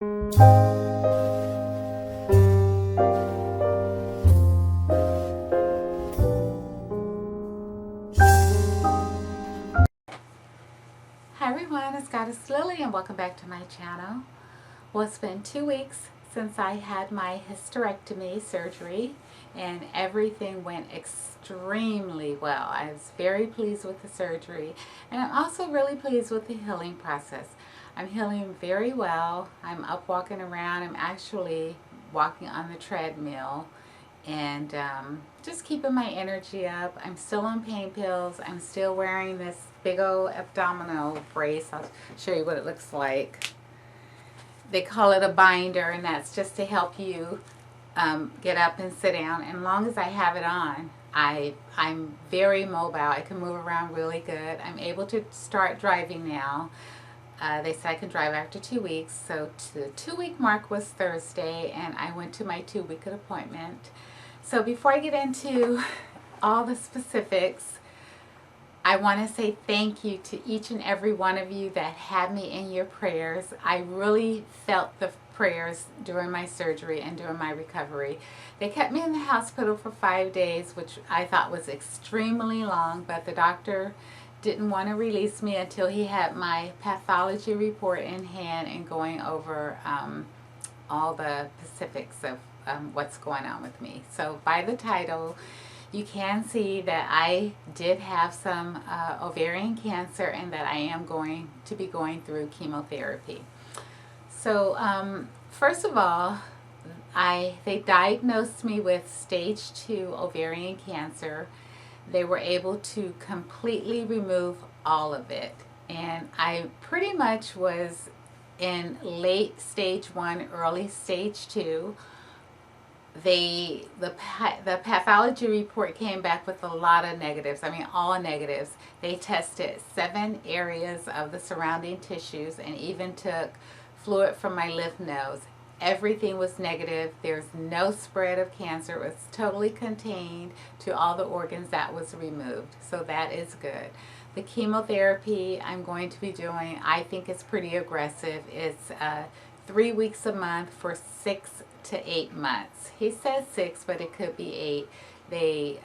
Hi everyone, it's Goddess Lily and welcome back to my channel. Well, it's been 2 weeks since I had my hysterectomy surgery and everything went extremely well. I was very pleased with the surgery and I'm also really pleased with the healing process. I'm healing very well. I'm up walking around. I'm actually walking on the treadmill and just keeping my energy up. I'm still on pain pills. I'm still wearing this big old abdominal brace. I'll show you what it looks like. They call it a binder, and that's just to help you get up and sit down. And as long as I have it on, I'm very mobile. I can move around really good. I'm able to start driving now. They said I can drive after 2 weeks. So the 2-week mark was Thursday, and I went to my 2-week appointment. So before I get into all the specifics, I want to say thank you to each and every one of you that had me in your prayers. I really felt the prayers during my surgery and during my recovery. They kept me in the hospital for 5 days, which I thought was extremely long, but the doctor didn't want to release me until he had my pathology report in hand and going over all the specifics of what's going on with me. So by the title, you can see that I did have some ovarian cancer and that I am going to be going through chemotherapy. So first of all, they diagnosed me with stage 2 ovarian cancer. They were able to completely remove all of it. And I pretty much was in late stage 1, early stage 2. The pathology report came back with a lot of negatives. I mean, all negatives. They tested 7 areas of the surrounding tissues and even took fluid from my lymph nodes. Everything was negative. There's no spread of cancer. It was totally contained to all the organs that was removed. So that is good. The chemotherapy I'm going to be doing, I think it's pretty aggressive. It's 3 weeks a month for 6 to 8 months. He says 6, but it could be 8. They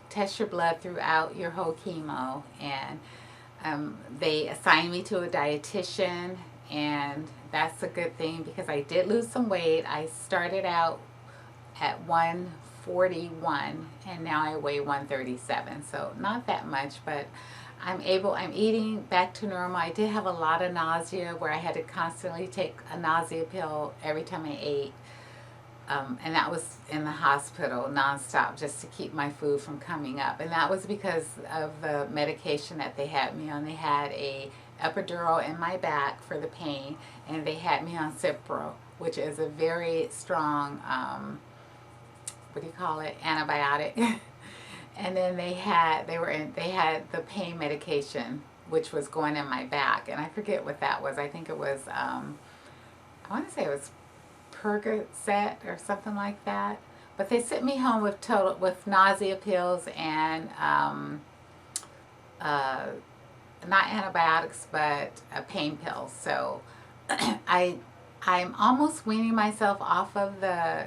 test your blood throughout your whole chemo, and they assign me to a dietitian, and that's a good thing because I did lose some weight. I started out at 141 and now I weigh 137, so not that much, but I'm eating back to normal. I did have a lot of nausea where I had to constantly take a nausea pill every time I ate. And that was in the hospital nonstop just to keep my food from coming up. And that was because of the medication that they had me on. They had a epidural in my back for the pain, and they had me on Cipro, which is a very strong, antibiotic. And then they had the pain medication, which was going in my back, and I forget what that was. I think it was I want to say it was Percocet or something like that. But they sent me home with nausea pills and not antibiotics, but pain pills. So I'm almost weaning myself off of the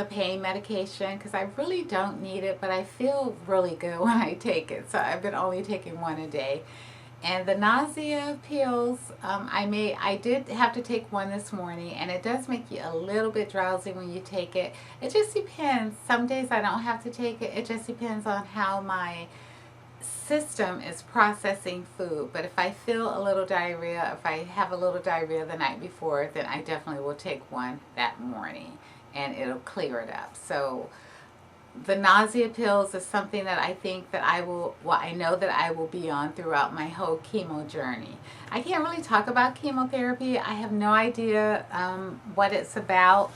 pain medication because I really don't need it, but I feel really good when I take it. So I've been only taking one a day. And the nausea pills, I did have to take one this morning, and it does make you a little bit drowsy when you take it. It just depends. Some days I don't have to take it. It just depends on how my system is processing food. But if I feel a little diarrhea, if I have a little diarrhea the night before, then I definitely will take one that morning, and it'll clear it up. So the nausea pills is something that I think that I know that I will be on throughout my whole chemo journey. I can't really talk about chemotherapy. I have no idea what it's about.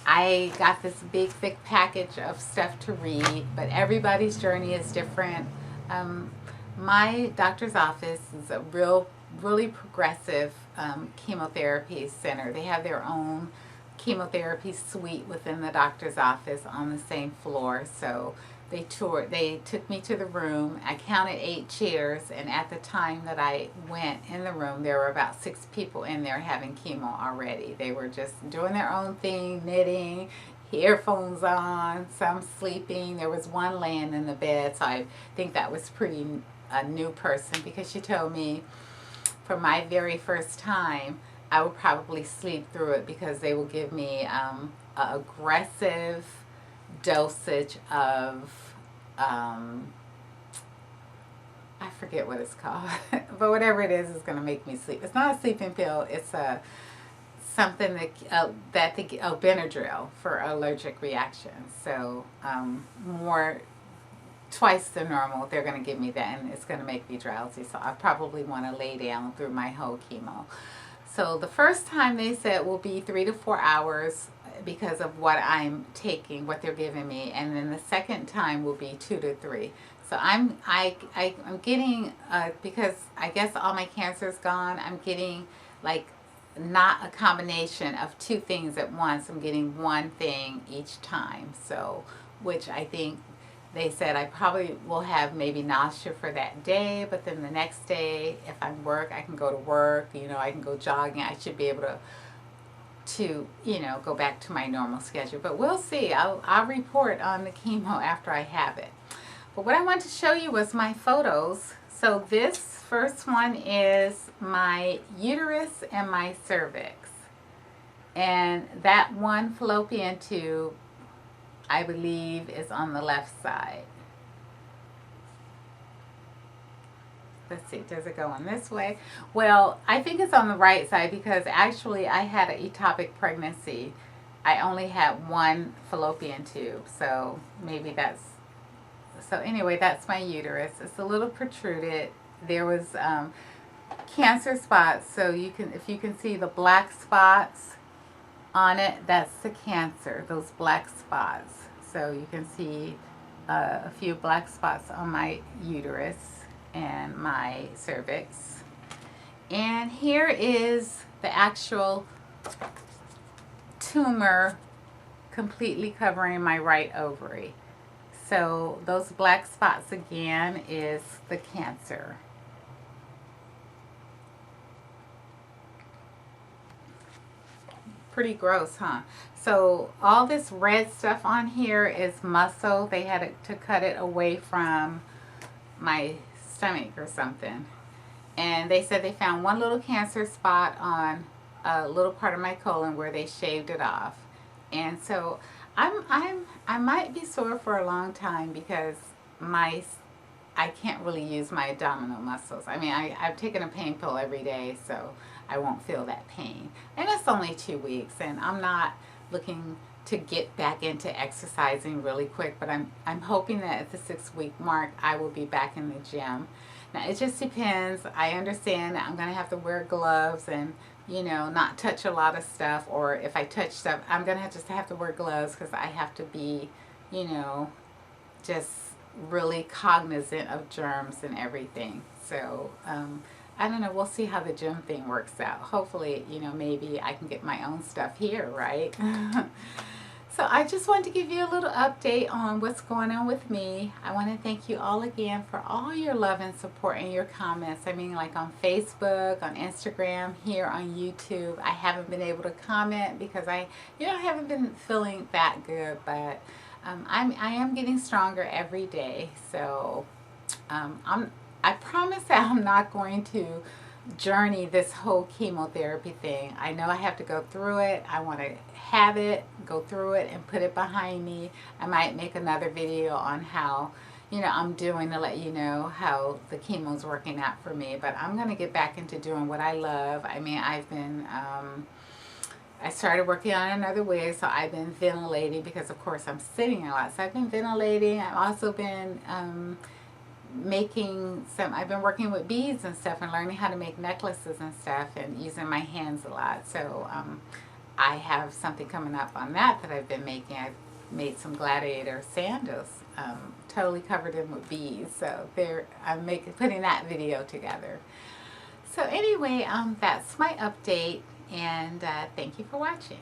I got this big, thick package of stuff to read, but everybody's journey is different. My doctor's office is a really progressive chemotherapy center. They have their own chemotherapy suite within the doctor's office on the same floor. So They took me to the room. I counted 8 chairs, and at the time that I went in the room, there were about 6 people in there having chemo already. They were just doing their own thing, knitting, earphones on, some sleeping. There was one laying in the bed, so I think that was pretty a new person, because she told me for my very first time, I would probably sleep through it, because they will give me an aggressive dosage of I forget what it's called, but whatever it is going to make me sleep. It's not a sleeping pill. It's a something that Benadryl for allergic reactions. So more twice the normal. They're going to give me that, and it's going to make me drowsy. So I probably want to lay down through my whole chemo. So the first time they said will be 3 to 4 hours because of what I'm taking, what they're giving me, and then the second time will be 2 to 3. So I'm getting because I guess all my cancer is gone. I'm getting like not a combination of 2 things at once. I'm getting one thing each time. So, which I think they said I probably will have maybe nausea for that day, but then the next day, if I work, I can go to work, you know, I can go jogging. I should be able to you know, go back to my normal schedule. But we'll see. I'll report on the chemo after I have it. But what I want to show you was my photos. So this first one is my uterus and my cervix. And that one fallopian tube, I believe, is on the left side. Let's see, does it go on this way? Well, I think it's on the right side, because actually I had an ectopic pregnancy. I only had one fallopian tube, so maybe that's, so anyway, that's my uterus. It's a little protruded. There was cancer spots, so you can, if you can see the black spots on it, that's the cancer, those black spots. So you can see a few black spots on my uterus and my cervix. And here is the actual tumor completely covering my right ovary. So those black spots again is the cancer. Pretty gross, huh? So all this red stuff on here is muscle. They had to cut it away from my stomach or something. And they said they found one little cancer spot on a little part of my colon where they shaved it off. And so I might be sore for a long time, because I can't really use my abdominal muscles. I mean, I've taken a pain pill every day, so I won't feel that pain. And it's only 2 weeks, and I'm not looking to get back into exercising really quick, but I'm hoping that at the 6-week mark I will be back in the gym. Now it just depends. I understand that I'm going to have to wear gloves and, you know, not touch a lot of stuff, or if I touch stuff, I'm going to just have to wear gloves, because I have to be, you know, just really cognizant of germs and everything. So I don't know, we'll see how the gym thing works out. Hopefully, you know, maybe I can get my own stuff here, right? So I just wanted to give you a little update on what's going on with me. I want to thank you all again for all your love and support and your comments. I mean, like on Facebook, on Instagram, here on YouTube. I haven't been able to comment because I haven't been feeling that good, but I am getting stronger every day. So I promise that I'm not going to journey this whole chemotherapy thing. I know I have to go through it. I want to have it, go through it, and put it behind me. I might make another video on how, you know, I'm doing to let you know how the chemo's working out for me. But I'm going to get back into doing what I love. I mean, I've been, I started working on another wig, so I've been ventilating, because of course I'm sitting a lot. So I've been ventilating. I've also been I've been working with beads and stuff, and learning how to make necklaces and stuff, and using my hands a lot. So I have something coming up on that I've been making. I've made some gladiator sandals, totally covered in with beads. So I'm putting that video together. So anyway, that's my update, and thank you for watching.